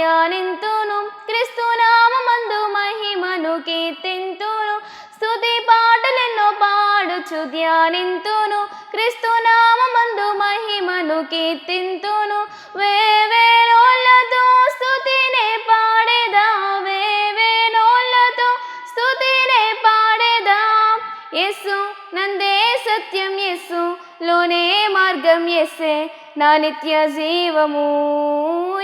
ధ్యానింతును, క్రీస్తు నామమందు మహిమను కీర్తింతును, స్తుతి పాటలెన్నో పాడుచు ధ్యానింతును, క్రీస్తు నామమందు మహిమను కీర్తింతును. వేవేనోళ్ళతో స్తుతినే పాడేదా, వేవేనోళ్ళతో స్తుతినే పాడేదా. యేసు నందే సత్యం, యేసు లోనే మార్గం, యేసే నా నిత్య జీవము.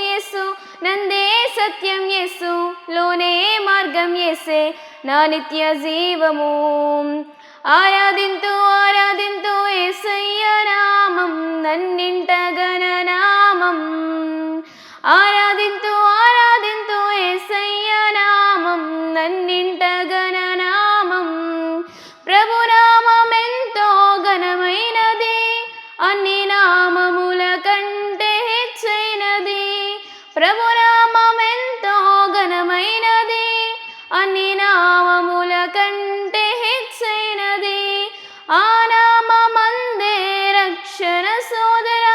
యేసు నందే సత్యం, యేసు లోనే మార్గం, యేసే నా నిత్య జీవము. ఆరాధింతు ఆరాధింతు యేసయ్య నామం, నన్నింట గణనామం. ఆరాధింతు ఆరాధింతు యేసయ్య నామం, నన్నింట గణనామం. ప్రభునామమెంతో ఘనమైనది, అన్ని నామముల కంటే హెచ్చైనది. ప్రభునామమెంతో ఘనమైనది, అన్ని నామముల కంటే హెచ్చైనది. ఆ నామమందే రక్షణ సోదర,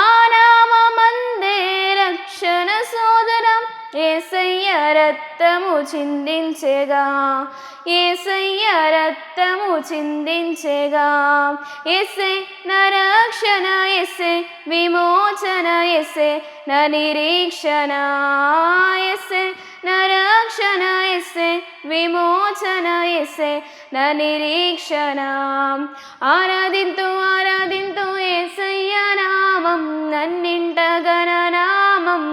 ఆ నామమందే రక్షణ సోదర. యేసయ్య రక్తము చిందించెగా, యేసయ్య రక్తము చిందించెగా. యేసే నా రక్షణ, యేసే విమోచన, యేసే నా నిరీక్షణ. యేసే నా రక్షణ, యేసే విమోచన, యేసే నా నిరీక్షణ. ఆరాధింతు ఆరాధింతు యేసయ్య నామం, నన్నింట గణనామం.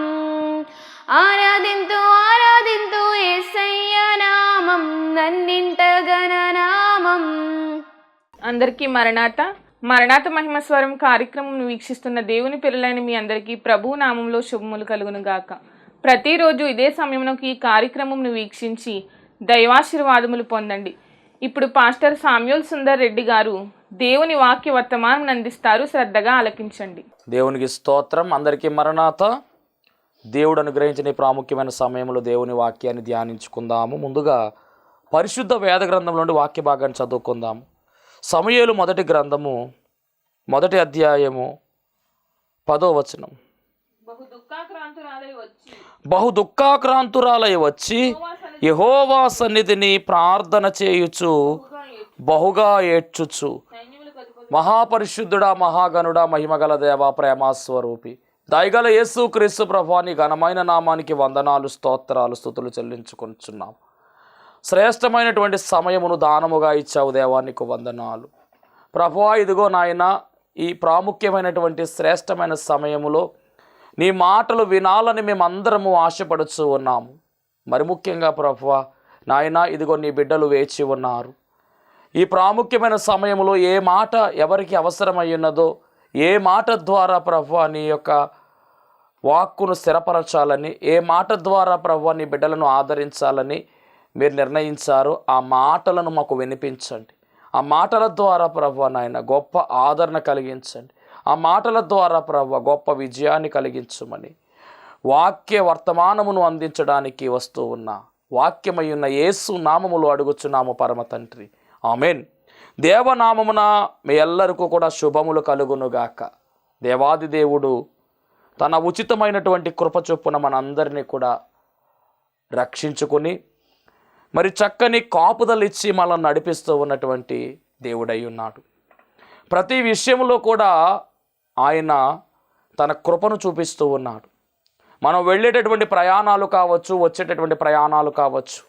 ఆరాధింతు ఆరాధింతు యేసయ్య నామం, నన్నింట గణనామం. అందరికీ మరణాత మరణాత మహిమ స్వరం కార్యక్రమం వీక్షిస్తున్న దేవుని పిల్లలైన మీ అందరికీ ప్రభు నామంలో శుభములు కలుగును గాక. ప్రతిరోజు ఇదే సమయంలో ఈ కార్యక్రమం వీక్షించి దైవాశీర్వాదములు పొందండి. ఇప్పుడు పాస్టర్ సామ్యూల్ సుందర్ రెడ్డి గారు దేవుని వాక్య వర్తమానం అందిస్తారు. శ్రద్ధగా ఆలకించండి. దేవునికి స్తోత్రం. అందరికీ మరణాత. దేవుడు అనుగ్రహించిన ప్రాముఖ్యమైన సమయంలో దేవుని వాక్యాన్ని ధ్యానించుకుందాము. ముందుగా పరిశుద్ధ వేద గ్రంథంలో నుండి వాక్య భాగాన్ని చదువుకుందాము. సమూయేలు మొదటి గ్రంథము 1వ అధ్యాయము 10వ వచనం. బహు దుఃఖాక్రాంతురాలై వచ్చి యెహోవా సన్నిధిని ప్రార్థన చేయుచు బహుగా ఏడ్చుచు, మహాపరిశుద్ధుడా, మహాగణుడా, మహిమగల దేవా, ప్రేమాస్వరూపి, దయగల యేసు క్రీస్తు ప్రభువా, నీ ఘనమైన నామానికి వందనాలు, స్తోత్రాలు, స్తుతులు చెల్లించుకొనుచున్నాం. శ్రేష్టమైనటువంటి సమయమును దానముగా ఇచ్చావు దేవా, నీకు వందనాలు ప్రభువా. ఇదిగో నాయన, ఈ ప్రాముఖ్యమైనటువంటి శ్రేష్టమైన సమయములో నీ మాటలు వినాలని మేమందరము ఆశపడుచు ఉన్నాము. మరి ముఖ్యంగా ప్రభువా నాయన, ఇదిగో నీ బిడ్డలు వేచి ఉన్నారు. ఈ ప్రాముఖ్యమైన సమయంలో ఏ మాట ఎవరికి అవసరమై ఉన్నదో, ఏ మాట ద్వారా ప్రభువా నీ యొక్క వాక్కును స్థిరపరచాలని, ఏ మాట ద్వారా ప్రభువా నీ బిడ్డలను ఆదరించాలని మీరు నిర్ణయించారు. ఆ మాటలను మాకు వినిపించండి. ఆ మాటల ద్వారా ప్రభువా నాయన గొప్ప ఆదరణ కలిగించండి. ఆ మాటల ద్వారా ప్రభువా గొప్ప విజయాన్ని కలిగించమని వాక్య వర్తమానమును అందించడానికి వస్తూ ఉన్న వాక్యమై ఉన్న యేసు నామములో అడుగుచున్నాము పరమ తండ్రి, ఆమెన్. దేవనామమున మీ ఎల్లరికూ కూడా శుభములు కలుగునుగాక. దేవాది దేవుడు తన ఉచితమైనటువంటి కృప చొప్పున మనందరినీ కూడా రక్షించుకొని మరి చక్కని కాపుదలిచ్చి మనల్ని నడిపిస్తూ ఉన్నటువంటి దేవుడై ఉన్నాడు. ప్రతి విషయంలో కూడా ఆయన తన కృపను చూపిస్తూ ఉన్నాడు. మనం వెళ్ళేటటువంటి ప్రయాణాలు కావచ్చు, వచ్చేటటువంటి ప్రయాణాలు కావచ్చు,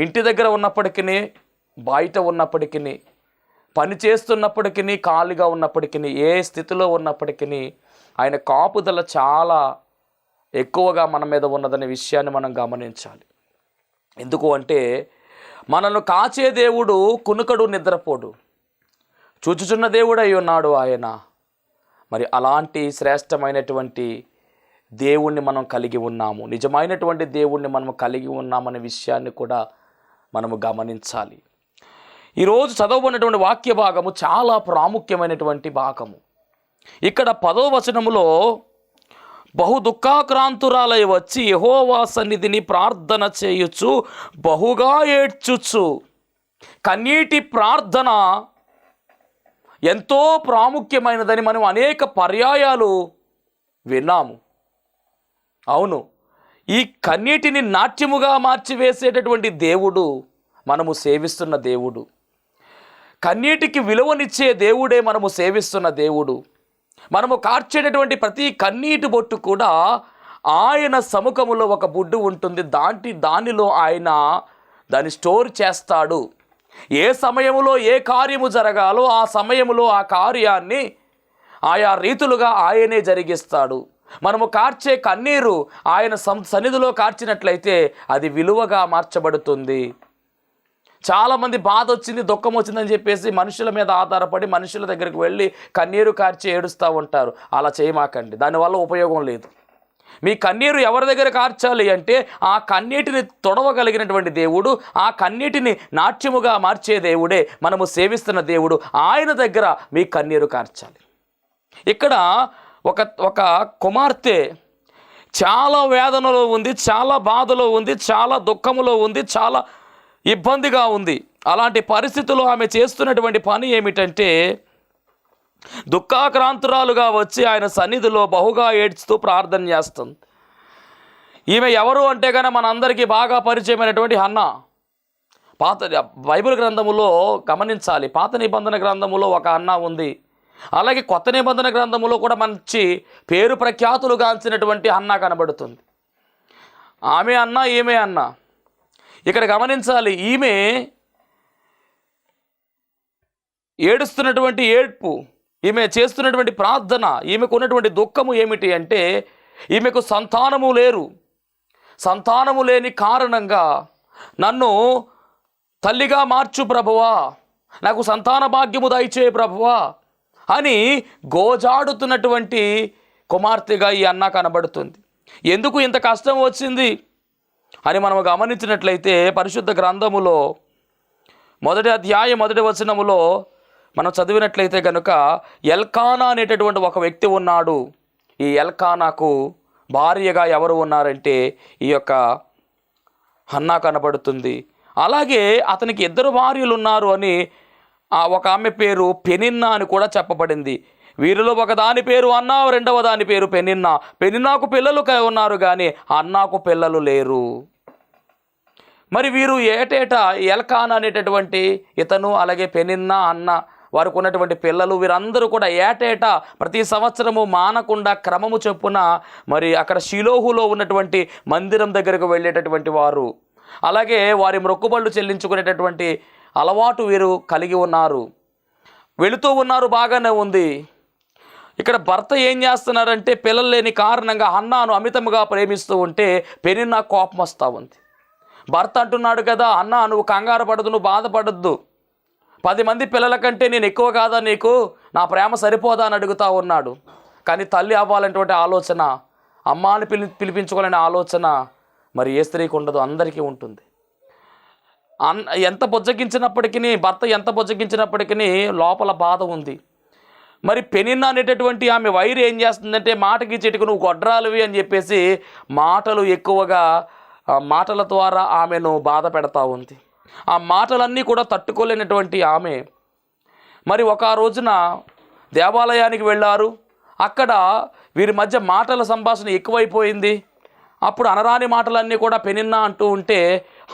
ఇంటి దగ్గర ఉన్నప్పటికీ, బయట ఉన్నప్పటికీ, పని చేస్తున్నప్పటికీ, ఖాళీగా ఉన్నప్పటికీ, ఏ స్థితిలో ఉన్నప్పటికీ ఆయన కాపుదల చాలా ఎక్కువగా మన మీద ఉన్నదనే విషయాన్ని మనం గమనించాలి. ఎందుకు అంటే మనల్ని కాచే దేవుడు కునుకడు, నిద్రపోడు, చూచుచున్న దేవుడు అయి ఉన్నాడు ఆయన. మరి అలాంటి శ్రేష్టమైనటువంటి దేవుణ్ణి మనం కలిగి ఉన్నాము. నిజమైనటువంటి దేవుణ్ణి మనం కలిగి ఉన్నామనే విషయాన్ని కూడా మనము గమనించాలి. ఈరోజు చదవబడినటువంటి వాక్య భాగము చాలా ప్రాముఖ్యమైనటువంటి భాగము. ఇక్కడ 10వ వచనములో బహు దుఃఖాక్రాంతురాలై వచ్చి యెహోవా సన్నిధిని ప్రార్థన చేయుచు బహుగా ఏడ్చుచు. కన్నీటి ప్రార్థన ఎంతో ప్రాముఖ్యమైనదని మనం అనేక పర్యాయాలు విన్నాము. అవును, ఈ కన్నీటిని నాట్యముగా మార్చివేసేటటువంటి దేవుడు మనము సేవిస్తున్న దేవుడు. కన్నీటికి విలువనిచ్చే దేవుడే మనము సేవిస్తున్న దేవుడు. మనము కార్చేటటువంటి ప్రతి కన్నీటి బొట్టు కూడా ఆయన సముఖములో ఒక బుడ్డు ఉంటుంది. దానిలో ఆయన దాన్ని స్టోర్ చేస్తాడు. ఏ సమయంలో ఏ కార్యము జరగాలో ఆ సమయంలో ఆ కార్యాన్ని ఆయా రీతులుగా ఆయనే జరిగిస్తాడు. మనము కార్చే కన్నీరు ఆయన సన్నిధిలో కార్చినట్లయితే అది విలువగా మార్చబడుతుంది. చాలామంది బాధ వచ్చింది, దుఃఖం వచ్చిందని చెప్పేసి మనుషుల మీద ఆధారపడి మనుషుల దగ్గరికి వెళ్ళి కన్నీరు కార్చి ఏడుస్తూ ఉంటారు. అలా చేయమాకండి, దానివల్ల ఉపయోగం లేదు. మీ కన్నీరు ఎవరి దగ్గర కార్చాలి అంటే ఆ కన్నీటిని తొడవగలిగినటువంటి దేవుడు, ఆ కన్నీటిని నాట్యముగా మార్చే దేవుడే మనము సేవిస్తున్న దేవుడు. ఆయన దగ్గర మీ కన్నీరు కార్చాలి. ఇక్కడ ఒక కుమార్తె చాలా వేదనలో ఉంది, చాలా బాధలో ఉంది, చాలా దుఃఖములో ఉంది, చాలా ఇబ్బందిగా ఉంది. అలాంటి పరిస్థితుల్లో ఆమె చేస్తున్నటువంటి పని ఏమిటంటే దుఃఖాక్రాంతురాలుగా వచ్చి ఆయన సన్నిధిలో బహుగా ఏడ్చుతూ ప్రార్థన చేస్తుంది. ఈమె ఎవరు అంటే కనుక మనందరికీ బాగా పరిచయమైనటువంటి హన్నా. బైబిల్ గ్రంథములో గమనించాలి, పాత నిబంధన గ్రంథములో ఒక హన్నా ఉంది, అలాగే కొత్త నిబంధన గ్రంథములో కూడా మంచి పేరు ప్రఖ్యాతులు గాంచినటువంటి హన్నా కనబడుతుంది. ఆమె అన్నా ఈమె అన్నా. ఇక్కడ గమనించాలి, ఈమె ఏడుస్తున్నటువంటి ఏడ్పు, ఈమె చేస్తున్నటువంటి ప్రార్థన, ఈమెకు ఉన్నటువంటి దుఃఖము ఏమిటి అంటే ఈమెకు సంతానము లేరు. సంతానము లేని కారణంగా నన్ను తల్లిగా మార్చు ప్రభువా, నాకు సంతాన భాగ్యము దయచే ప్రభువా అని గోజాడుతున్నటువంటి కుమార్తెగా ఈ అన్న కనబడుతుంది. ఎందుకు ఇంత కష్టం వచ్చింది అని మనం గమనించినట్లయితే పరిశుద్ధ గ్రంథములో 1వ అధ్యాయం 1వ వచనములో మనం చదివినట్లయితే కనుక ఎల్కానా అనేటటువంటి ఒక వ్యక్తి ఉన్నాడు. ఈ ఎల్కానాకు భార్యగా ఎవరు ఉన్నారంటే ఈ యొక్క హన్నా కనబడుతుంది. అలాగే అతనికి 2 భార్యలు ఉన్నారు అని ఒక ఆమె పేరు పెనిన్నా అని కూడా చెప్పబడింది. వీరిలో ఒక దాని పేరు అన్నా, రెండవ దాని పేరు పెనిన్నా. పెనిన్నాకు పిల్లలు ఉన్నారు కానీ అన్నాకు పిల్లలు లేరు. మరి వీరు ఏటేటా ఎల్కానా అనేటటువంటి ఇతను, అలాగే పెనిన్నా, అన్న, వారికి ఉన్నటువంటి పిల్లలు వీరందరూ కూడా ఏటేటా ప్రతి సంవత్సరము మానకుండా క్రమము చొప్పున మరి అక్కడ షిలోహులో ఉన్నటువంటి మందిరం దగ్గరకు వెళ్ళేటటువంటి వారు, అలాగే వారి మొక్కుబళ్ళు చెల్లించుకునేటటువంటి అలవాటు వీరు కలిగి ఉన్నారు. వెళుతూ ఉన్నారు, బాగానే ఉంది. ఇక్కడ భర్త ఏం చేస్తున్నారంటే పిల్లలు లేని కారణంగా హన్నాను అమితముగా ప్రేమిస్తూ ఉంటే పెనిన్నా కోపం వస్తూ ఉంది. భర్త అంటున్నాడు కదా, అన్నా నువ్వు కంగారు పడద్దు, నువ్వు బాధపడద్దు, 10 మంది పిల్లల కంటే నేను ఎక్కువ కాదా, నీకు నా ప్రేమ సరిపోదా అని అడుగుతూ ఉన్నాడు. కానీ తల్లి అవ్వాలనేటువంటి ఆలోచన, అమ్మాని పిలిపించుకోవాలనే ఆలోచన మరి ఏ స్త్రీకి ఉండదు, అందరికీ ఉంటుంది. ఎంత బుజ్జగించినప్పటికీ, భర్త ఎంత బుజ్జగించినప్పటికీ లోపల బాధ ఉంది. మరి పెనిన్నా అనేటటువంటి ఆమె వైరు ఏం చేస్తుందంటే మాటకి చెట్టుకు నువ్వు గొడ్రాలివి అని చెప్పేసి మాటలు ఎక్కువగా మాటల ద్వారా ఆమెను బాధ పెడతా ఉంది. ఆ మాటలన్నీ కూడా తట్టుకోలేనటువంటి ఆమె మరి ఒక రోజున దేవాలయానికి వెళ్ళారు. అక్కడ వీరి మధ్య మాటల సంభాషణ ఎక్కువైపోయింది. అప్పుడు అనరాని మాటలన్నీ కూడా పెనిన్నా అంటూ ఉంటే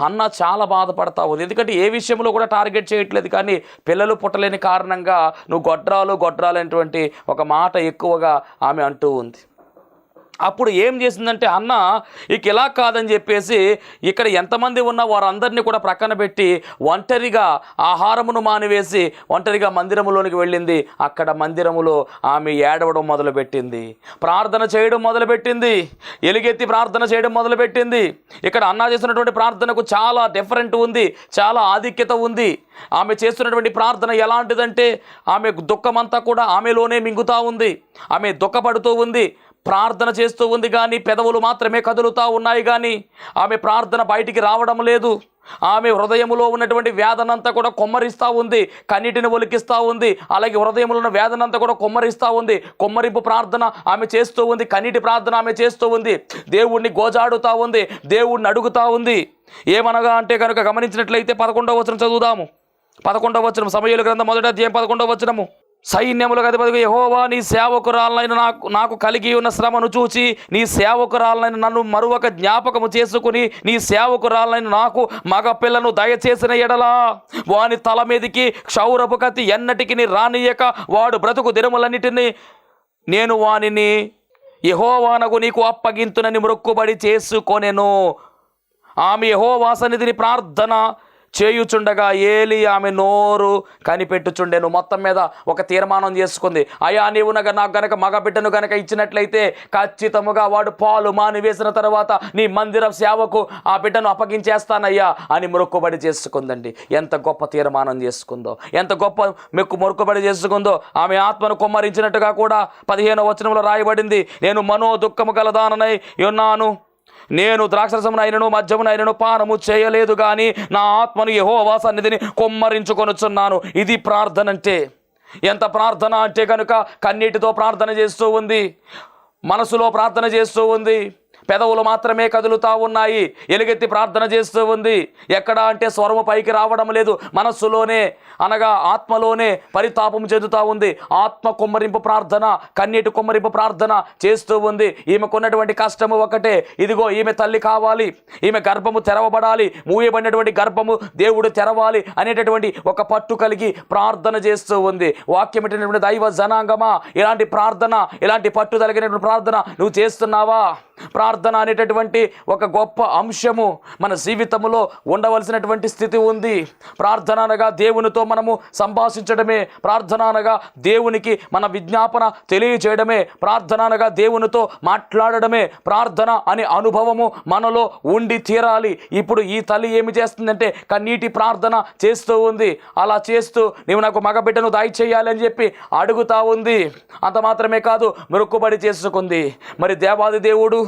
హన్నా చాలా బాధపడతా ఉంది. ఎందుకంటే ఏ విషయంలో కూడా టార్గెట్ చేయట్లేదు, కానీ పిల్లలు పుట్టలేని కారణంగా నువ్వు గొడ్రాలు అనేటువంటి ఒక మాట ఎక్కువగా ఆమె అంటూ ఉంది. అప్పుడు ఏం చేసిందంటే అన్న ఇక ఇలా కాదని చెప్పేసి ఇక్కడ ఎంతమంది ఉన్నా వారందరినీ కూడా ప్రక్కన పెట్టి ఒంటరిగా ఆహారమును మానివేసి ఒంటరిగా మందిరములోనికి వెళ్ళింది. అక్కడ మందిరములో ఆమె ఏడవడం మొదలుపెట్టింది, ప్రార్థన చేయడం మొదలుపెట్టింది, ఎలుగెత్తి ప్రార్థన చేయడం మొదలుపెట్టింది. ఇక్కడ అన్న చేస్తున్నటువంటి ప్రార్థనకు చాలా డిఫరెంట్ ఉంది, చాలా ఆధిక్యత ఉంది. ఆమె చేస్తున్నటువంటి ప్రార్థన ఎలాంటిదంటే ఆమె దుఃఖమంతా కూడా ఆమెలోనే మింగుతూ ఉంది, ఆమె దుఃఖపడుతూ ఉంది, ప్రార్థన చేస్తూ ఉంది, కానీ పెదవులు మాత్రమే కదులుతూ ఉన్నాయి, కానీ ఆమె ప్రార్థన బయటికి రావడం లేదు. ఆమె హృదయములో ఉన్నటువంటి వేదనంతా కూడా కొమ్మరిస్తూ ఉంది, కన్నీటిని ఒలికిస్తూ ఉంది, అలాగే హృదయంలో ఉన్న వేదనంతా కూడా కొమ్మరిస్తూ ఉంది. కొమ్మరింపు ప్రార్థన ఆమె చేస్తూ ఉంది, కన్నీటి ప్రార్థన ఆమె చేస్తూ ఉంది, దేవుణ్ణి గోజాడుతూ ఉంది, దేవుణ్ణి అడుగుతూ ఉంది. ఏమనగా అంటే కనుక గమనించినట్లయితే 11వ వచనం చదువుదాము. 11వ వచనం, సమూయేలు గ్రంథం 1వ అధ్యాయం 11వ వచనము. సైన్యములకు అధిపతిగా యెహోవా, నీ సేవకురాలైన నాకు కలిగి ఉన్న శ్రమను చూచి నీ సేవకురాలైన నన్ను మరొక జ్ఞాపకము చేసుకుని నీ సేవకురాలైన నాకు మగ పిల్లను దయచేసిన ఎడలా వాని తల మీదికి క్షౌరపు కత్తి ఎన్నటికి రానియక వాడు బ్రతుకు దినములన్నిటినీ నేను వానిని యెహోవానకు నీకు అప్పగింతునని మొక్కుబడి చేసుకొనెను. ఆమె యెహోవా సన్నిధిని ప్రార్థన చేయుచుండగా ఏలి ఆమె నోరు కనిపెట్టుచుండెను. మొత్తం మీద ఒక తీర్మానం చేసుకుంది. అయ్యా, నీవు నాకు గనక మగ బిడ్డను గనక ఇచ్చినట్లయితే ఖచ్చితముగా వాడు పాలు మానివేసిన తర్వాత నీ మందిర సేవకు ఆ బిడ్డను అప్పగించేస్తానయ్యా అని మొక్కుబడి చేసుకుందండి. ఎంత గొప్ప తీర్మానం చేసుకుందో, ఎంత గొప్ప మొక్కుబడి చేసుకుందో. ఆమె ఆత్మను కుమ్మరించినట్టుగా కూడా 15వ వచనంలో రాయబడింది. నేను మనో దుఃఖము గలదాననై ఉన్నాను, నేను ద్రాక్షరసమునైనను మద్యమునైనను పానము చేయలేదు, కానీ నా ఆత్మను యెహోవా సన్నిధిని కుమ్మరించుకొనుచున్నాను. ఇది ప్రార్థన అంటే. ఎంత ప్రార్థన అంటే కనుక కన్నీటితో ప్రార్థన చేస్తూ ఉంది, మనసులో ప్రార్థన చేస్తూ ఉంది, పెదవులు మాత్రమే కదులుతూ ఉన్నాయి, ఎలుగెత్తి ప్రార్థన చేస్తూ ఉంది. ఎక్కడ అంటే స్వరము పైకి రావడం లేదు, మనస్సులోనే అనగా ఆత్మలోనే పరితాపం చెందుతూ ఉంది. ఆత్మ కుమ్మరింపు ప్రార్థన, కన్నీటి కుమ్మరింపు ప్రార్థన చేస్తూ ఉంది. ఈమెకున్నటువంటి కష్టము ఒకటే, ఇదిగో ఈమె తల్లి కావాలి, ఈమె గర్భము తెరవబడాలి, మూయబడినటువంటి గర్భము దేవుడు తెరవాలి అనేటటువంటి ఒక పట్టు కలిగి ప్రార్థన చేస్తూ ఉంది. వాక్యం ఏంటంటే దైవ జనాంగమా, ఇలాంటి ప్రార్థన, ఇలాంటి పట్టు కలిగినటువంటి ప్రార్థన నువ్వు చేస్తున్నావా? ప్రార్థన అనేటటువంటి ఒక గొప్ప అంశము మన జీవితంలో ఉండవలసినటువంటి స్థితి ఉంది. ప్రార్థన అనగా దేవునితో మనము సంభాషించడమే, ప్రార్థన అనగా దేవునికి మన విజ్ఞాపన తెలియజేయడమే, ప్రార్థన అనగా దేవునితో మాట్లాడడమే. ప్రార్థన అనే అనుభవము మనలో ఉండి తీరాలి. ఇప్పుడు ఈ తల్లి ఏమి చేస్తుందంటే కన్నీటి ప్రార్థన చేస్తూ ఉంది. అలా చేస్తూ నీవు నాకు మగబిడ్డను దయచేయాలి అని చెప్పి అడుగుతా ఉంది. అంత మాత్రమే కాదు, మొక్కుబడి చేసుకుంది. మరి దేవాది దేవుడు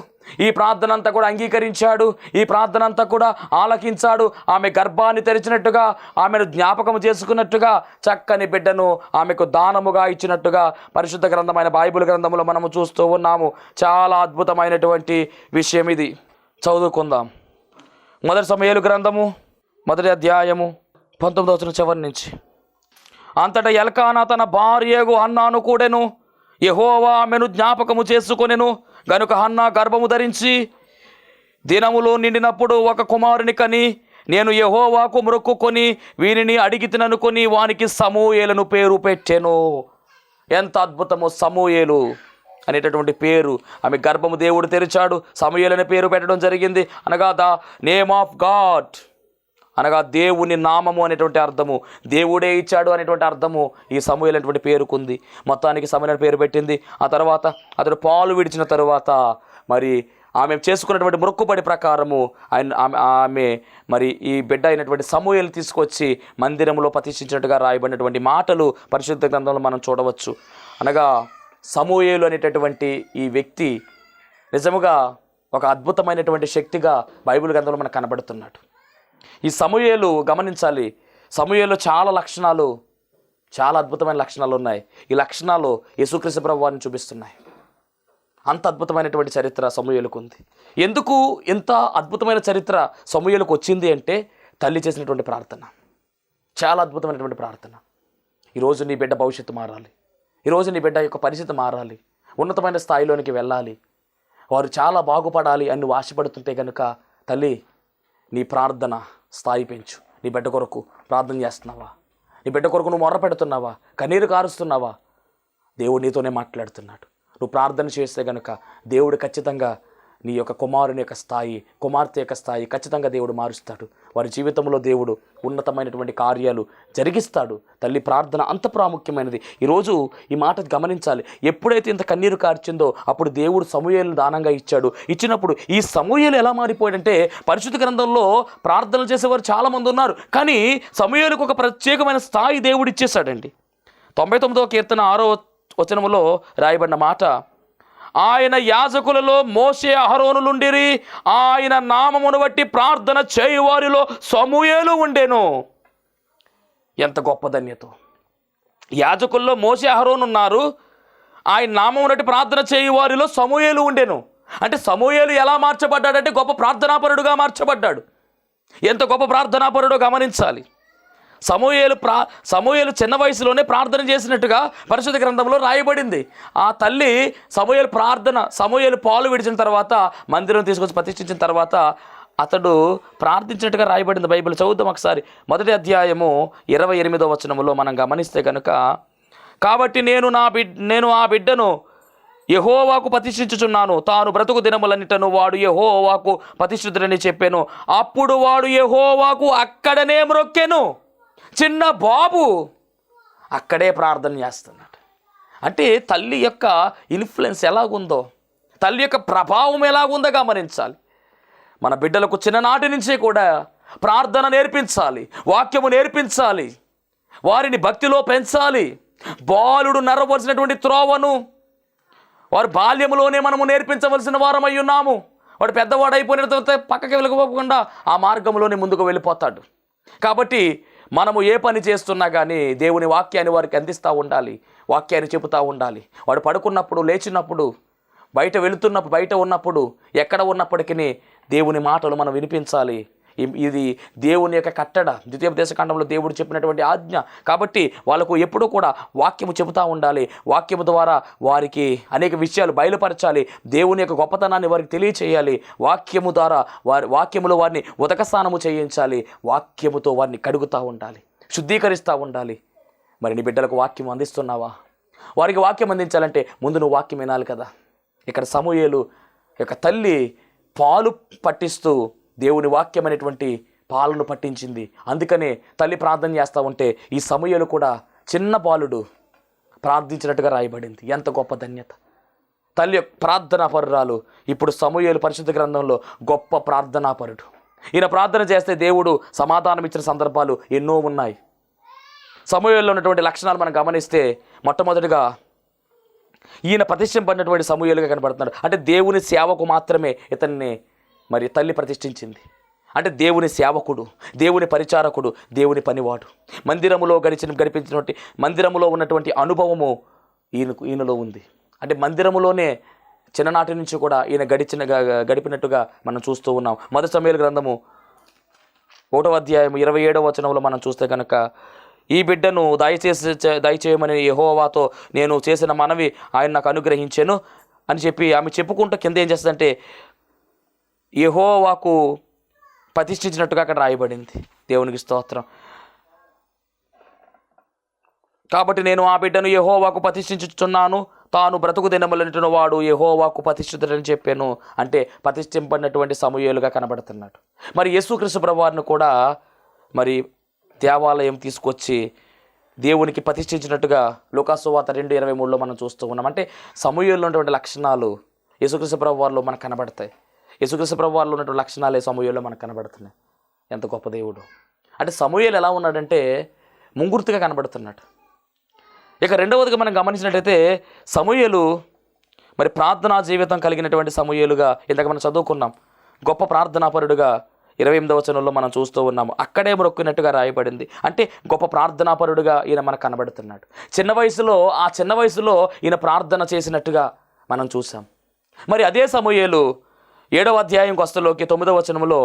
ఈ ప్రార్థన అంతా కూడా అంగీకరించాడు, ఈ ప్రార్థన అంతా కూడా ఆలకించాడు. ఆమె గర్భాన్ని తెరిచినట్టుగా, ఆమెను జ్ఞాపకం చేసుకున్నట్టుగా, చక్కని బిడ్డను ఆమెకు దానముగా ఇచ్చినట్టుగా పరిశుద్ధ గ్రంథమైన బైబిల్ గ్రంథంలో మనము చూస్తూ ఉన్నాము. చాలా అద్భుతమైనటువంటి విషయం ఇది. చదువుకుందాం. మొదటి సమూయేలు గ్రంథము 1వ అధ్యాయము 19వ వచనం చివరి నుంచి. అంతటా ఎల్కానా తన భార్యగు హన్నాను కూడెను, యెహోవా ఆమెను జ్ఞాపకము చేసుకొనెను గనుక హన్నా గర్భము ధరించి దినములో నిండినప్పుడు ఒక కుమారుని కని, నేను యెహోవాకు మొక్కుకొని వీనిని అడిగితిననుకొని వానికి సమూయేలును పేరు పెట్టెను. ఎంత అద్భుతమో! సమూయేలు అనేటటువంటి పేరు ఆమె గర్భము దేవుడు తెరిచాడు, సమూయేలు అనే పేరు పెట్టడం జరిగింది. అనగా ద నేమ్ ఆఫ్ గాడ్, అనగా దేవుని నామము అనేటువంటి అర్థము, దేవుడే ఇచ్చాడు అనేటువంటి అర్థము ఈ సమూయేలు అనేటువంటి పేరుకుంది. మొత్తానికి సమూయేలు పేరు పెట్టింది. ఆ తర్వాత అతడు పాలు విడిచిన తరువాత మరి ఆమె చేసుకున్నటువంటి మొక్కుబడి ప్రకారము ఆమె మరి ఈ బిడ్డ అయినటువంటి సమూయేలు తీసుకొచ్చి మందిరంలో ప్రతిష్ఠించినట్టుగా రాయబడినటువంటి మాటలు పరిశుద్ధ గ్రంథంలో మనం చూడవచ్చు. అనగా సమూయేలు అనేటటువంటి ఈ వ్యక్తి నిజముగా ఒక అద్భుతమైనటువంటి శక్తిగా బైబిల్ గ్రంథంలో మనకు కనబడుతున్నాడు. ఈ సమూయేలు గమనించాలి, సమూయేలు చాలా లక్షణాలు, చాలా అద్భుతమైన లక్షణాలు ఉన్నాయి. ఈ లక్షణాలు యేసుక్రీస్తు ప్రభువారిని చూపిస్తున్నాయి. అంత అద్భుతమైనటువంటి చరిత్ర సమూయేలుకు ఉంది. ఎందుకు ఇంత అద్భుతమైన చరిత్ర సమూయేలుకు వచ్చింది అంటే తల్లి చేసినటువంటి ప్రార్థన, చాలా అద్భుతమైనటువంటి ప్రార్థన. ఈరోజు నీ బిడ్డ భవిష్యత్తు మారాలి, ఈరోజు నీ బిడ్డ యొక్క పరిస్థితి మారాలి, ఉన్నతమైన స్థాయిలోనికి వెళ్ళాలి, వారు చాలా బాగుపడాలి అని నువ్వు ఆశపడుతుంటే కనుక తల్లి నీ ప్రార్థన స్థాయి పెంచు. నీ బిడ్డ కొరకు ప్రార్థన చేస్తున్నావా? నీ బిడ్డ కొరకు నువ్వు మొర్ర పెడుతున్నావా? కన్నీరు కారుస్తున్నావా? దేవుడు నీతోనే మాట్లాడుతున్నాడు. నువ్వు ప్రార్థన చేస్తే కనుక దేవుడు ఖచ్చితంగా నీ యొక్క కుమారుని యొక్క స్థాయి, కుమార్తె యొక్క స్థాయి ఖచ్చితంగా దేవుడు మారుస్తాడు. వారి జీవితంలో దేవుడు ఉన్నతమైనటువంటి కార్యాలు జరిగిస్తాడు. తల్లి ప్రార్థన అంత ప్రాముఖ్యమైనది. ఈరోజు ఈ మాట గమనించాలి. ఎప్పుడైతే ఇంత కన్నీరు కార్చిందో అప్పుడు దేవుడు సమూయేలును దానంగా ఇచ్చాడు. ఇచ్చినప్పుడు ఈ సమూయేలు ఎలా మారిపోయాడంటే, పరిశుద్ధ గ్రంథంలో ప్రార్థనలు చేసేవారు చాలామంది ఉన్నారు, కానీ సమూయేలుకు ఒక ప్రత్యేకమైన స్థాయి దేవుడు ఇచ్చేశాడండి. 99వ కీర్తన 6వ వచనములో రాయబడిన మాట, ఆయన యాజకులలో మోషే అహరోనులుండిరి, ఆయన నామమును బట్టి ప్రార్థన చేయువారిలో సమూయేలు ఉండెను. ఎంత గొప్ప ధన్యత! యాజకుల్లో మోషే అహరోను ఉన్నారు, ఆయన నామమును బట్టి ప్రార్థన చేయువారిలో సమూయేలు ఉండెను. అంటే సమూయేలు ఎలా మార్చబడ్డాడంటే గొప్ప ప్రార్థనాపరుడుగా మార్చబడ్డాడు. ఎంత గొప్ప ప్రార్థనాపరుడో గమనించాలి. సమూయేలు చిన్న వయసులోనే ప్రార్థన చేసినట్టుగా పరిశుద్ధ గ్రంథంలో రాయబడింది. ఆ తల్లి సమూయేలు పాలు విడిచిన తర్వాత మందిరం తీసుకొచ్చి ప్రతిష్ఠించిన తర్వాత అతడు ప్రార్థించినట్టుగా రాయబడింది. బైబిల్ చదువుతాం ఒకసారి. 1వ అధ్యాయము 28వ వచనములో మనం గమనిస్తే కనుక, కాబట్టి నేను ఆ బిడ్డను యెహోవాకు ప్రతిష్ఠించుచున్నాను, తాను బ్రతుకు దినములన్నిటను వాడు యెహోవాకు ప్రతిష్ఠితుడని చెప్పాను. అప్పుడు వాడు యెహోవాకు అక్కడనే మ్రొక్కెను. చిన్న బాబు అక్కడే ప్రార్థన చేస్తున్నాడు. అంటే తల్లి యొక్క ఇన్ఫ్లుయెన్స్ ఎలాగుందో, తల్లి యొక్క ప్రభావం ఎలాగుందో గమనించాలి. మన బిడ్డలకు చిన్ననాటి నుంచే కూడా ప్రార్థన నేర్పించాలి, వాక్యము నేర్పించాలి, వారిని భక్తిలో పెంచాలి. బాలుడు నడవలసినటువంటి త్రోవను వారు బాల్యములోనే మనము నేర్పించవలసిన వారమై ఉన్నాము. వాడు పెద్దవాడు అయిపోయిన తర్వాత పక్కకి వెళ్ళకపోకుండా ఆ మార్గంలోనే ముందుకు వెళ్ళిపోతాడు. కాబట్టి మనము ఏ పని చేస్తున్నా కానీ దేవుని వాక్యాన్ని వారికి అందిస్తూ ఉండాలి, వాక్యాన్ని చెబుతూ ఉండాలి. వాడు పడుకున్నప్పుడు, లేచినప్పుడు, బయట ఉన్నప్పుడు, ఎక్కడ ఉన్నప్పటికీ దేవుని మాటలు మనం వినిపించాలి. ఇది దేవుని యొక్క కట్టడ, ద్వితీయోపదేశకాండంలో దేవుడు చెప్పినటువంటి ఆజ్ఞ. కాబట్టి వాళ్ళకు ఎప్పుడూ కూడా వాక్యము చెబుతూ ఉండాలి. వాక్యము ద్వారా వారికి అనేక విషయాలు బయలుపరచాలి. దేవుని యొక్క గొప్పతనాన్ని వారికి తెలియచేయాలి. వాక్యము ద్వారా వాక్యములో వారిని ఉదక స్నానము చేయించాలి. వాక్యముతో వారిని కడుగుతూ ఉండాలి, శుద్ధీకరిస్తూ ఉండాలి. మరి నీ బిడ్డలకు వాక్యం అందిస్తున్నావా? వారికి వాక్యం అందించాలంటే ముందు నువ్వు వాక్యం వినాలి కదా. ఇక్కడ సమూయేలు యొక్క తల్లి పాలు పట్టిస్తూ దేవుని వాక్యం అనేటువంటి పాలను పట్టించింది. అందుకనే తల్లి ప్రార్థన చేస్తూ ఉంటే ఈ సమూయేలు కూడా చిన్న బాలుడు ప్రార్థించినట్టుగా రాయబడింది. ఎంత గొప్ప ధన్యత! తల్లి ప్రార్థనాపరురాలు. ఇప్పుడు సమూయేలు పరిశుద్ధ గ్రంథంలో గొప్ప ప్రార్థనాపరుడు. ఈయన ప్రార్థన చేస్తే దేవుడు సమాధానం ఇచ్చిన సందర్భాలు ఎన్నో ఉన్నాయి. సమూయేలులో ఉన్నటువంటి లక్షణాలు మనం గమనిస్తే, మొట్టమొదటిగా ఈయన ప్రతిష్ఠింపబడినటువంటి సమూయేలుగా కనబడుతున్నాడు. అంటే దేవుని సేవకు మాత్రమే ఇతన్ని మరి తల్లి ప్రతిష్ఠించింది. అంటే దేవుని సేవకుడు, దేవుని పరిచారకుడు, దేవుని పనివాడు. మందిరములో గడిపినటువంటి మందిరములో ఉన్నటువంటి అనుభవము ఈయనలో ఉంది. అంటే మందిరములోనే చిన్ననాటి నుంచి కూడా ఈయన గడిపినట్టుగా మనం చూస్తూ ఉన్నాం. 1 సమూయేలు గ్రంథము 1వ అధ్యాయం 27వ వచనంలో మనం చూస్తే కనుక, ఈ బిడ్డను దయచేయమని యెహోవాతో నేను చేసిన మనవి ఆయన నాకు అనుగ్రహించాను అని చెప్పి ఆమె చెప్పుకుంటూ కింద ఏం చేస్తుందంటే యెహోవాకు ప్రతిష్ఠించినట్టుగా అక్కడ రాయబడింది. దేవునికి స్తోత్రం. కాబట్టి నేను ఆ బిడ్డను యెహోవాకు ప్రతిష్ఠించుచున్నాను, తాను బ్రతుకు దినములన్నిటిని వాడు యెహోవాకు ప్రతిష్ఠితుడని చెప్పాను. అంటే ప్రతిష్ఠింపడినటువంటి సమూయేలుగా కనబడుతున్నాడు. మరి యేసుక్రీస్తు ప్రభువారిని కూడా మరి దేవాలయం తీసుకొచ్చి దేవునికి ప్రతిష్ఠించినట్టుగా లూకాసు సువార్త 2:23లో మనం చూస్తూ ఉన్నాం. అంటే సమూయేలులో ఉన్నటువంటి లక్షణాలు యేసుక్రీస్తు ప్రభువారిలో మనకు కనబడతాయి. యేసుక్రీస్తు ప్రభువారిలో ఉన్నటువంటి లక్షణాలే సమూయేలులో మనకు కనబడుతున్నాయి. ఎంత గొప్ప దేవుడు! అంటే సమూయేలు ఎలా ఉన్నాడంటే ముంగుర్తుగా కనబడుతున్నాడు. ఇక రెండవదిగా మనం గమనించినట్లయితే సమూయేలు మరి ప్రార్థనా జీవితం కలిగినటువంటి సమూయేలుగా ఇంతకు మనం చదువుకున్నాం. గొప్ప ప్రార్థనాపరుడుగా 28వ వచనంలో మనం చూస్తూ ఉన్నాము. అక్కడే మొక్కినట్టుగా రాయబడింది. అంటే గొప్ప ప్రార్థనాపరుడుగా ఈయన మనకు కనబడుతున్నాడు. చిన్న వయసులో ఈయన ప్రార్థన చేసినట్టుగా మనం చూసాం. మరి అదే సమూయేలు 7వ అధ్యాయం వస్తులోకి 9వ వచనంలో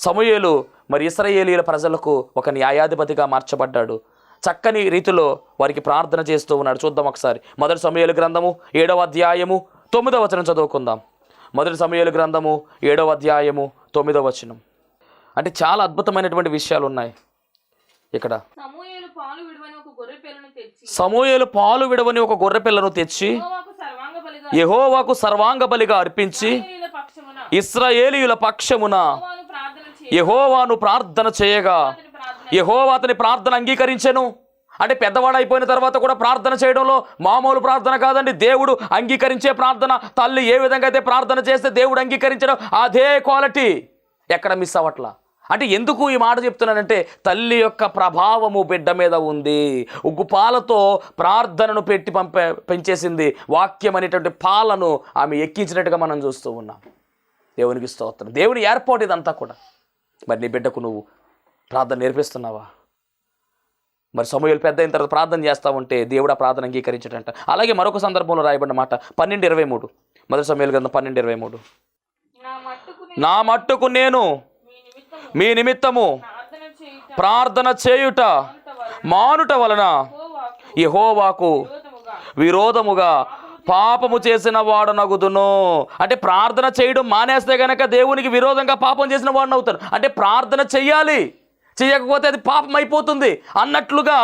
సమూయేలు మరి ఇశ్రాయేలీయుల ప్రజలకు ఒక న్యాయాధిపతిగా మార్చబడ్డాడు. చక్కని రీతిలో వారికి ప్రార్థన చేస్తూ ఉన్నాడు. చూద్దాం ఒకసారి. 1 సమూయేలు గ్రంథము 7వ అధ్యాయము 9వ వచనం చదువుకుందాం. 1 సమూయేలు గ్రంథము 7వ అధ్యాయము 9వ వచనం. అంటే చాలా అద్భుతమైనటువంటి విషయాలు ఉన్నాయి ఇక్కడ. సమూయేలు పాలు విడవని ఒక గొర్రె పిల్లను తెచ్చి యెహోవాకు సర్వాంగ బలిగా అర్పించి ఇశ్రాయేలీయుల పక్షమున యెహోవాను ప్రార్థన చేయగా యెహోవా అతని ప్రార్థన అంగీకరించెను. అంటే పెద్దవాడైపోయిన తర్వాత కూడా ప్రార్థన చేయడంలో మామూలు ప్రార్థన కాదండి, దేవుడు అంగీకరించే ప్రార్థన. తల్లి ఏ విధంగా అయితే ప్రార్థన చేస్తే దేవుడు అంగీకరించడం, అదే క్వాలిటీ ఎక్కడ మిస్ అవ్వట్లా. అంటే ఎందుకు ఈ మాట చెప్తున్నానంటే తల్లి యొక్క ప్రభావము బిడ్డ మీద ఉంది. ఉగ్గు పాలతో ప్రార్థనను పెట్టి పెంచేసింది. వాక్యం అనేటువంటి పాలను ఆమె ఎక్కించినట్టుగా మనం చూస్తూ ఉన్నాం. దేవునికి స్తోత్రం. దేవుని ఏర్పాటు ఇదంతా కూడా. మరి నీ బిడ్డకు నువ్వు ప్రార్థన నేర్పిస్తున్నావా? మరి సమూయేలు పెద్ద అయిన తర్వాత ప్రార్థన చేస్తూ ఉంటే దేవుడు ఆ ప్రార్థన అంగీకరించడంట. అలాగే మరొక సందర్భంలో రాయబడిన మాట 12:23, 1 సమూయేలు గ్రంథం 12:23. నా మట్టుకు నేను మీ నిమిత్తము ప్రార్థన చేయుట మానుట వలన యెహోవాకు విరోధముగా పాపము చేసిన వాడు నగుదును. అంటే ప్రార్థన చేయడం మానేస్తే గనక దేవునికి విరోధంగా పాపం చేసిన వాడు అవుతాడు. అంటే ప్రార్థన చెయ్యాలి, చేయకపోతే అది పాపం అయిపోతుంది అన్నట్లుగా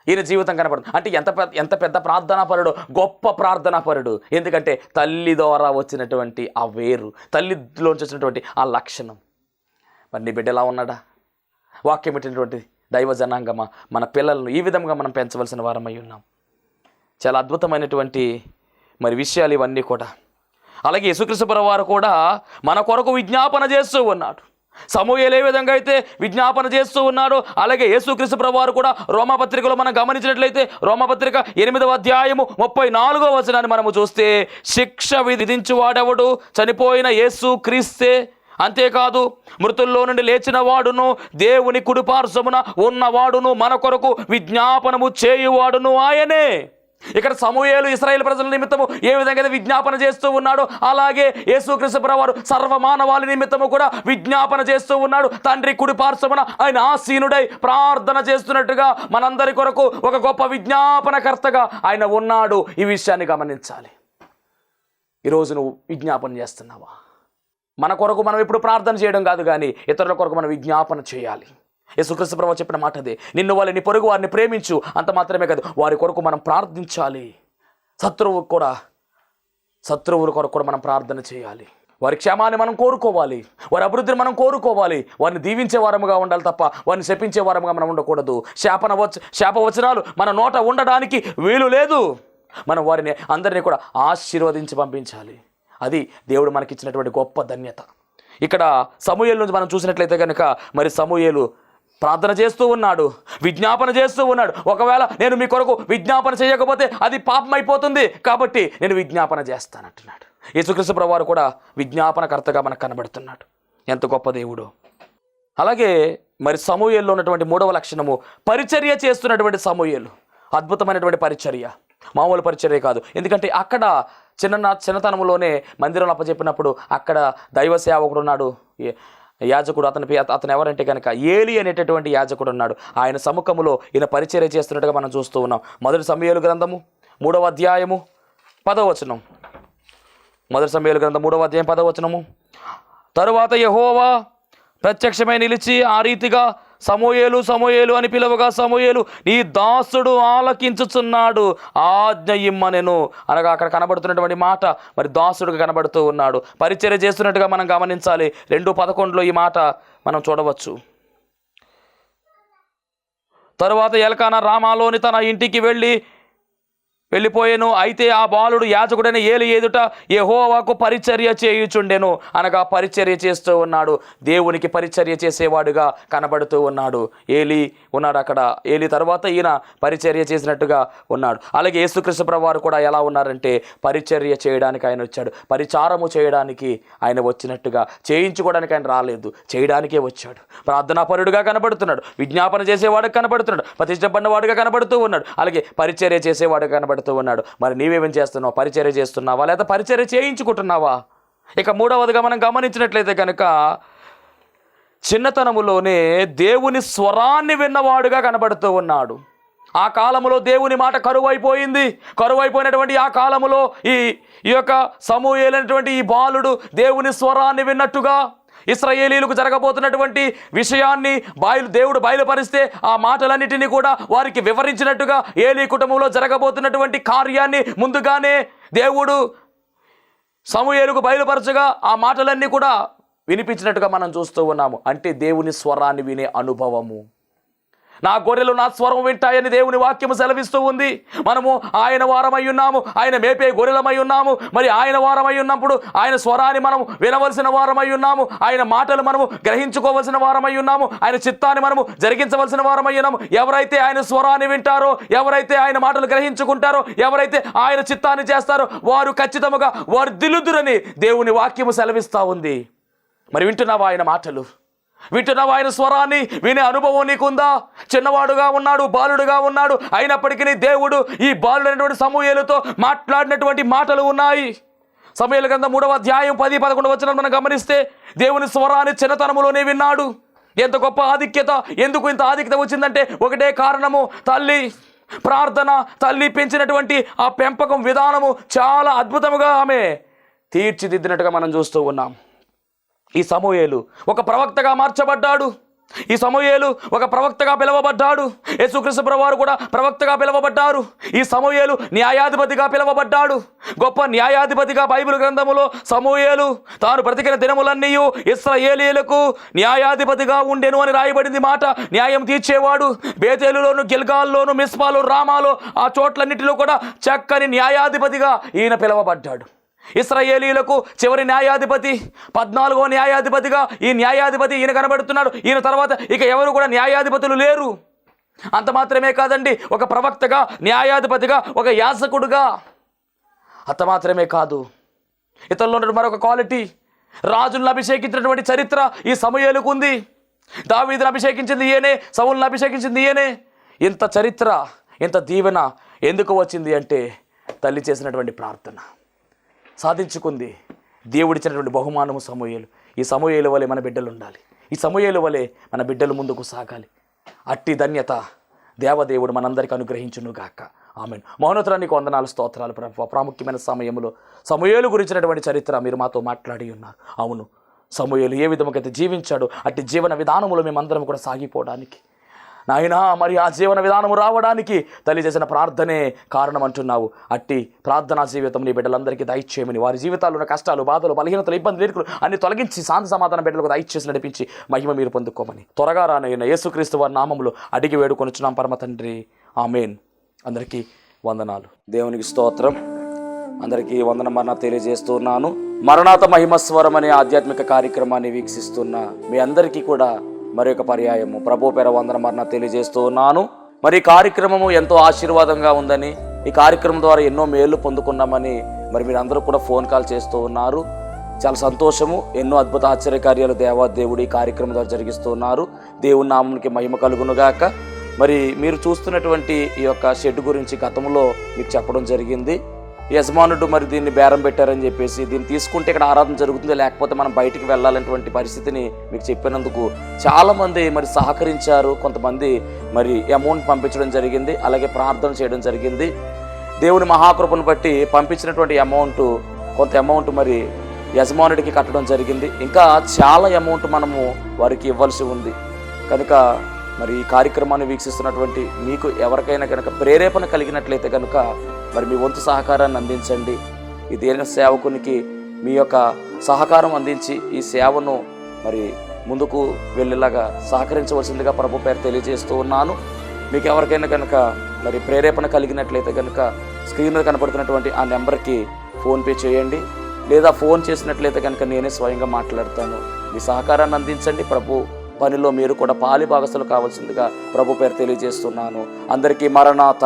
ఈయన జీవితం కనపడుతుంది. అంటే ఎంత పెద్ద ప్రార్థనాపరుడు, గొప్ప ప్రార్థనాపరుడు. ఎందుకంటే తల్లి ద్వారా వచ్చినటువంటి ఆ వేరు, తల్లిలోంచి వచ్చినటువంటి ఆ లక్షణం. మరి నీ బిడ్డ ఎలా ఉన్నాడా? వాక్యం పెట్టినటువంటి దైవ జనాంగమా, మన పిల్లలను ఈ విధంగా మనం పెంచవలసిన వారమై ఉన్నాం. చాలా అద్భుతమైనటువంటి మరి విషయాలు ఇవన్నీ కూడా. అలాగే యేసుక్రీస్తు ప్రభువు వారు కూడా మన కొరకు విజ్ఞాపన చేస్తూ ఉన్నాడు. సమూయేలు ఏ విధంగా అయితే విజ్ఞాపన చేస్తూ ఉన్నాడు, అలాగే యేసుక్రీస్తు ప్రభువు వారు కూడా రోమాపత్రికలో మనం గమనించినట్లయితే రోమాపత్రిక 8వ అధ్యాయము 34వ వచనాన్ని మనము చూస్తే, శిక్ష విధించువాడెవడు? చనిపోయిన యేసు క్రీస్తే. అంతేకాదు, మృతుల్లో నుండి లేచిన వాడును, దేవుని కుడిపార్శ్వమున ఉన్నవాడును, మన కొరకు విజ్ఞాపనము చేయువాడును ఆయనే. ఇక్కడ సమూయేలు ఇశ్రాయేలు ప్రజల నిమిత్తము ఏ విధంగా విజ్ఞాపన చేస్తూ ఉన్నాడు, అలాగే యేసుక్రీస్తు ప్రభువారు సర్వమానవాళి నిమిత్తము కూడా విజ్ఞాపన చేస్తూ ఉన్నాడు. తండ్రి కుడి పార్శ్వమున ఆయన ఆసీనుడై ప్రార్థన చేస్తున్నట్టుగా మనందరి కొరకు ఒక గొప్ప విజ్ఞాపనకర్తగా ఆయన ఉన్నాడు. ఈ విషయాన్ని గమనించాలి. ఈరోజు నువ్వు విజ్ఞాపన చేస్తున్నావా? మన కొరకు మనం ఎప్పుడు ప్రార్థన చేయడం కాదు, కానీ ఇతరుల కొరకు మనం విజ్ఞాపన చేయాలి. యేసుక్రీస్తు ప్రభువు చెప్పిన మాట అదే, నిన్ను వాళ్ళని పొరుగు వారిని ప్రేమించు. అంత మాత్రమే కాదు, వారి కొరకు మనం ప్రార్థించాలి. శత్రువుల కొరకు కూడా మనం ప్రార్థన చేయాలి. వారి క్షేమాన్ని మనం కోరుకోవాలి, వారి అభివృద్ధిని మనం కోరుకోవాలి. వారిని దీవించే వారముగా ఉండాలి తప్ప వారిని శపించే వారముగా మనం ఉండకూడదు. శాపవచనాలు మన నోట ఉండడానికి వీలు లేదు. మనం వారిని అందరినీ కూడా ఆశీర్వదించి పంపించాలి. అది దేవుడు మనకిచ్చినటువంటి గొప్ప ధన్యత. ఇక్కడ సమూయేలు నుంచి మనం చూసినట్లయితే కనుక, మరి సమూయేలు ప్రార్థన చేస్తూ ఉన్నాడు, విజ్ఞాపన చేస్తూ ఉన్నాడు. ఒకవేళ నేను మీ కొరకు విజ్ఞాపన చేయకపోతే అది పాపం అయిపోతుంది, కాబట్టి నేను విజ్ఞాపన చేస్తానంటున్నాడు. యేసుక్రీస్తు ప్రభువు వారు కూడా విజ్ఞాపనకర్తగా మనకు కనబడుతున్నాడు. ఎంత గొప్ప దేవుడు. అలాగే మరి సమూయేలులో ఉన్నటువంటి 3వ లక్షణము, పరిచర్య చేస్తున్నటువంటి సమూయేలు. అద్భుతమైనటువంటి పరిచర్య, మామూలు పరిచర్య కాదు. ఎందుకంటే అక్కడ చిన్నతనంలోనే మందిరంలో అప్పచెప్పినప్పుడు అక్కడ దైవ సేవకుడు ఉన్నాడు, యాజకుడు. అతను ఎవరంటే కనుక ఏలి అనేటటువంటి యాజకుడు ఉన్నాడు. ఆయన సముఖములో ఈయన పరిచర్య చేస్తున్నట్టుగా మనం చూస్తూ ఉన్నాం. 1 సమూయేలు గ్రంథము 3వ అధ్యాయము 10వ వచనం. 1 సమూయేలు గ్రంథం 3వ అధ్యాయం 10వ వచనము. తరువాత యెహోవా ప్రత్యక్షమై నిలిచి ఆ రీతిగా సమూయేలు సమూయేలు అని పిలువగా, సమూయేలు నీ దాసుడు ఆలకించుచున్నాడు, ఆజ్ఞ ఇమ్మనెను. అనగా అక్కడ కనబడుతున్నటువంటి మాట మరి దాసుడుగా కనబడుతూ ఉన్నాడు, పరిచర్య చేస్తున్నట్టుగా మనం గమనించాలి. 2:11 ఈ మాట మనం చూడవచ్చు. తరువాత ఎల్కానా రామాలోని తన ఇంటికి వెళ్ళిపోయాను. అయితే ఆ బాలుడు యాజకుడైన ఏలి ఎదుట యెహోవాకు పరిచర్య చేయుచుండెను. అనగా పరిచర్య చేస్తూ ఉన్నాడు, దేవునికి పరిచర్య చేసేవాడుగా కనబడుతూ ఉన్నాడు. ఏలి ఉన్నాడు అక్కడ. ఏలి తర్వాత ఈయన పరిచర్య చేసినట్టుగా ఉన్నాడు. అలాగే యేసుక్రీస్తు ప్రభువు వారు కూడా ఎలా ఉన్నారంటే, పరిచర్య చేయడానికి ఆయన వచ్చాడు, పరిచారము చేయడానికి ఆయన వచ్చినట్టుగా. చేయించుకోవడానికి ఆయన రాలేదు, చేయడానికే వచ్చాడు. ప్రార్థనాపరుడుగా కనబడుతున్నాడు, విజ్ఞాపన చేసేవాడుగా కనబడుతున్నాడు, ప్రతిష్టపడినవాడుగా కనబడుతూ ఉన్నాడు, అలాగే పరిచర్య చేసేవాడుగా కనబడుతూ ఉన్నాడు. మరి నీవేమేం చేస్తున్నావు? పరిచర్య చేస్తున్నావా లేదా పరిచర్య చేయించుకుంటున్నావా? ఇక 3వదిగా మనం గమనించినట్లయితే కనుక, చిన్నతనములోనే దేవుని స్వరాన్ని విన్నవాడుగా కనబడుతూ ఉన్నాడు. ఆ కాలములో దేవుని మాట కరువైపోయినటువంటి ఆ కాలములో ఈ యొక్క సమూయేలు అనేటువంటి ఈ బాలుడు దేవుని స్వరాన్ని విన్నట్టుగా, ఇశ్రాయేలీయులకు జరగబోతున్నటువంటి విషయాన్ని దేవుడు బయలుపరిస్తే ఆ మాటలన్నిటినీ కూడా వారికి వివరించినట్టుగా, ఏలీ కుటుంబంలో జరగబోతున్నటువంటి కార్యాన్ని ముందుగానే దేవుడు సమూయేలుకు బయలుపరచగా ఆ మాటలన్నీ కూడా వినిపించినట్టుగా మనం చూస్తూ ఉన్నాము. అంటే దేవుని స్వరాన్ని వినే అనుభవము. నా గొర్రెలు నా స్వరం వింటాయని దేవుని వాక్యము సెలవిస్తూ ఉంది. మనము ఆయన వారమై ఉన్నాము, ఆయన మేపే గొర్రెలమై ఉన్నాము. మరి ఆయన వారమై ఉన్నప్పుడు ఆయన స్వరాన్ని మనము వినవలసిన వారమై ఉన్నాము, ఆయన మాటలు మనము గ్రహించుకోవలసిన వారమై ఉన్నాము, ఆయన చిత్తాన్ని మనము జరిగించవలసిన వారమై ఉన్నాము. ఎవరైతే ఆయన స్వరాన్ని వింటారో, ఎవరైతే ఆయన మాటలు గ్రహించుకుంటారో, ఎవరైతే ఆయన చిత్తాన్ని చేస్తారో వారు ఖచ్చితంగా వర్ధిల్లుదురని దేవుని వాక్యము సెలవిస్తూ ఉంది. మరి వింటున్నావా ఆయన మాటలు? వింటున్నావా ఆయన స్వరాన్ని వినే అనుభవం నీకుందా? చిన్నవాడుగా ఉన్నాడు, బాలుడుగా ఉన్నాడు, అయినప్పటికీ దేవుడు ఈ బాలుడైనటువంటి సమూయేలుతో మాట్లాడినటువంటి మాటలు ఉన్నాయి. సమూయేలు గ్రంథం 3వ అధ్యాయం 10-11 వచనాలు మనం గమనిస్తే, దేవుని స్వరాన్ని చిన్నతనములోనే విన్నాడు. ఎంత గొప్ప ఆధిక్యత! ఎందుకు ఇంత ఆధిక్యత వచ్చిందంటే ఒకటే కారణము, తల్లి ప్రార్థన, తల్లి పెంచినటువంటి ఆ పెంపకం విధానము చాలా అద్భుతముగా ఆమె తీర్చిదిద్దినట్టుగా మనం చూస్తూ ఉన్నాం. ఈ సమూయేలు ఒక ప్రవక్తగా మార్చబడ్డాడు. ఈ సమూయేలు ఒక ప్రవక్తగా పిలువబడ్డాడు. యేసుక్రీస్తు ప్రభువారు కూడా ప్రవక్తగా పిలువబడ్డారు. ఈ సమూయేలు న్యాయాధిపతిగా పిలువబడ్డాడు. గొప్ప న్యాయాధిపతిగా బైబిల్ గ్రంథములో సమూయేలు తాను బ్రతికిన దినములన్నీ ఇశ్రాయేలీయులకు న్యాయాధిపతిగా ఉండెను అని రాయబడింది మాట. న్యాయం తీర్చేవాడు. బేతేలులోను, గిల్గాల్లోను, మిస్పాలో, రామాలో ఆ చోట్లన్నిటిలో కూడా చక్కని న్యాయాధిపతిగా ఈయన పిలువబడ్డాడు. ఇశ్రాయేలీయులకు చివరి న్యాయాధిపతి, 14వ న్యాయాధిపతిగా ఈ న్యాయాధిపతి ఈయన కనబడుతున్నాడు. ఈయన తర్వాత ఇక ఎవరు కూడా న్యాయాధిపతులు లేరు. అంత మాత్రమే కాదండి, ఒక ప్రవక్తగా, న్యాయాధిపతిగా, ఒక యాజకుడుగా. అంత మాత్రమే కాదు, ఇతరులో ఉన్న మరొక క్వాలిటీ, రాజులను అభిషేకించినటువంటి చరిత్ర ఈ సమూయేలుకు ఉంది. దావీదును అభిషేకించింది ఈయనే, సౌలును అభిషేకించింది ఈయనే. ఇంత చరిత్ర, ఇంత దీవెన ఎందుకు వచ్చింది అంటే తల్లి చేసినటువంటి ప్రార్థన సాధించుకుంది. దేవుడిచ్చినటువంటి బహుమానము సమూయేలు. ఈ సమూయేలు వలె మన బిడ్డలు ఉండాలి. ఈ సమూయేలు వలె మన బిడ్డలు ముందుకు సాగాలి. అట్టి ధన్యత దేవదేవుడు మనందరికీ అనుగ్రహించునుగాక. ఆమేన్. మౌనోత్తరానికి వందనాలు, స్తోత్రాలు. ప్రాముఖ్యమైన సమయంలో సమూయేలు గురించినటువంటి చరిత్ర మీరు మాతో మాట్లాడి ఉన్నారు. అవును, సమూయేలు ఏ విధముగా అయితే జీవించాడో అట్టి జీవన విధానములో మేమందరం కూడా సాగిపోవడానికి, నాయనా మరి ఆ జీవన విధానము రావడానికి తల్లి చేసిన ప్రార్థనే కారణం అంటున్నావు. అట్టి ప్రార్థనా జీవితం నీ బిడ్డలందరికీ దయచేయమని, వారి జీవితాల్లో ఉన్న కష్టాలు, బాధలు, బలహీనతలు, ఇబ్బందులు, ఇరుకులు అన్ని తొలగించి శాంతి సమాధాన బిడ్డలకు దయచేసి నడిపించి మహిమ మీరు పొందుకోమని త్వరగా రానైన యేసుక్రీస్తు వారి నామములో అడిగి వేడుకొనుచున్నాం పరమ తండ్రి. ఆమేన్. అందరికీ వందనాలు. దేవునికి స్తోత్రం. అందరికీ వందనమన్నా తెలియజేస్తున్నాను. మరణాత మహిమస్వరం అనే ఆధ్యాత్మిక కార్యక్రమాన్ని వీక్షిస్తున్న మీ అందరికీ కూడా మరొక పర్యాయము ప్రభు పేర వందనమన్నా తెలియజేస్తూ ఉన్నాను. మరి ఈ కార్యక్రమము ఎంతో ఆశీర్వాదంగా ఉందని, ఈ కార్యక్రమం ద్వారా ఎన్నో మేలు పొందుకున్నామని మరి మీరు అందరూ కూడా ఫోన్ కాల్ చేస్తూ ఉన్నారు. చాలా సంతోషము. ఎన్నో అద్భుత ఆశ్చర్యకార్యాలు దేవాదేవుడు ఈ కార్యక్రమం ద్వారా జరిగిస్తూ ఉన్నారు. దేవుని నామమునికి మహిమ కలుగునుగాక. మరి మీరు చూస్తున్నటువంటి ఈ యొక్క షెడ్ గురించి గతంలో మీకు చెప్పడం జరిగింది. యజమానుడు మరి దీన్ని బేరం పెట్టారని చెప్పేసి, దీన్ని తీసుకుంటే ఇక్కడ ఆరాధన జరుగుతుంది, లేకపోతే మనం బయటికి వెళ్ళాలనేటువంటి పరిస్థితిని మీకు చెప్పినందుకు చాలామంది మరి సహకరించారు. కొంతమంది మరి అమౌంట్ పంపించడం జరిగింది, అలాగే ప్రార్థన చేయడం జరిగింది. దేవుని మహాకృపను బట్టి పంపించినటువంటి కొంత అమౌంట్ మరి యజమానుడికి కట్టడం జరిగింది. ఇంకా చాలా అమౌంట్ మనము వారికి ఇవ్వాల్సి ఉంది. కనుక మరి ఈ కార్యక్రమాన్ని వీక్షిస్తున్నటువంటి మీకు ఎవరికైనా కనుక ప్రేరేపణ కలిగినట్లయితే కనుక మరి మీ వంతు సహకారాన్ని అందించండి. ఈ దేని సేవకునికి మీ యొక్క సహకారం అందించి ఈ సేవను మరి ముందుకు వెళ్ళేలాగా సహకరించవలసిందిగా ప్రభు పేరు తెలియజేస్తూ ఉన్నాను. మీకు ఎవరికైనా కనుక మరి ప్రేరేపణ కలిగినట్లయితే కనుక స్క్రీన్ మీద కనపడుతున్నటువంటి ఆ నెంబర్కి ఫోన్పే చేయండి, లేదా ఫోన్ చేసినట్లయితే కనుక నేనే స్వయంగా మాట్లాడతాను. మీ సహకారాన్ని అందించండి. ప్రభు పనిలో మీరు కూడా పాలి భాగస్తులు కావాల్సిందిగా ప్రభు పేరు తెలియజేస్తున్నాను. అందరికీ మరణాత.